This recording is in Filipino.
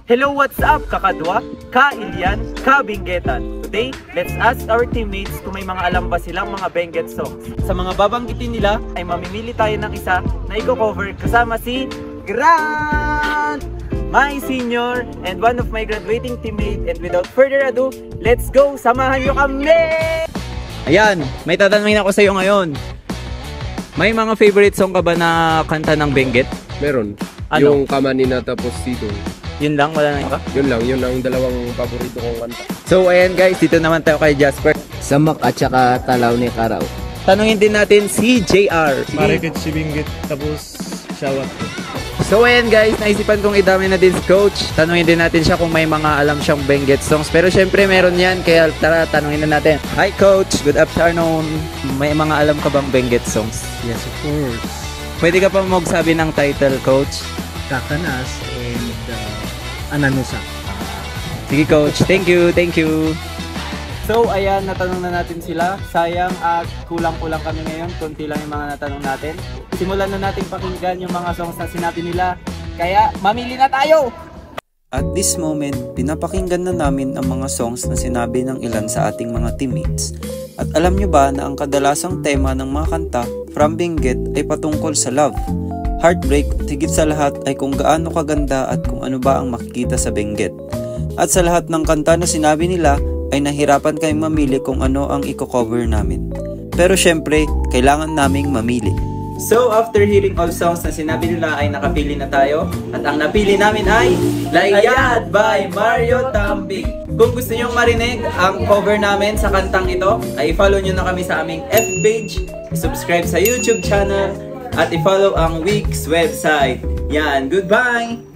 Hello, what's up, kakadwa, ka-Ilian, ka-Binggetan. Today, let's ask our teammates kung may mga alam ba silang mga Benguet songs. Sa mga babanggitin nila, ay mamimili tayo ng isa na i-cover kasama si Grant, my senior, and one of my graduating teammates. And without further ado, let's go! Samahan nyo kami! Ayan, may tatanungin ako sa iyo ngayon. May mga favorite song ka ba na kanta ng Benguet? Meron. Ano? Yung Kamanina tapos Sidong. Yun lang, wala na iba? Yun lang, yun ang dalawang paborito kong kanta. So ayan guys, dito naman tayo kay Jasper. Samak at saka Talaw ni Karaw. Tanungin din natin si JR. Marikit si Benguet tapos Shawat. So ayan guys, naisipan kong idami na din si Coach. Tanungin din natin siya kung may mga alam siyang Benguet songs. Pero syempre meron yan, kaya tara tanungin na natin. Hi Coach, good afternoon. May mga alam ka bang Benguet songs? Yes, of course. Pwede ka pa magsabi ng title, Coach? Kakanas and Ananusa. Sige Coach, thank you, thank you. So ayan, natanong na natin sila. Sayang at kulang-kulang kami ngayon. Kunti lang yung mga natanong natin. Simulan na natin pakinggan yung mga songs na sinabi nila. Kaya mamili na tayo! At this moment, pinapakinggan na namin ang mga songs na sinabi ng ilan sa ating mga teammates. At alam nyo ba na ang kadalasang tema ng mga kanta from Benguet ay patungkol sa love, heartbreak, at higit sa lahat ay kung gaano kaganda at kung ano ba ang makikita sa Benguet. At sa lahat ng kanta na sinabi nila ay nahirapan kaming mamili kung ano ang i-cover namin. Pero syempre, kailangan naming mamili. So after hearing all songs na sinabi nila ay nakapili na tayo. At ang napili namin ay Layad by Mario Tambik. Kung gusto nyong marinig ang cover namin sa kantang ito, ay follow nyo na kami sa aming FB page, subscribe sa YouTube channel, at i-follow ang Week's website. Yan, goodbye!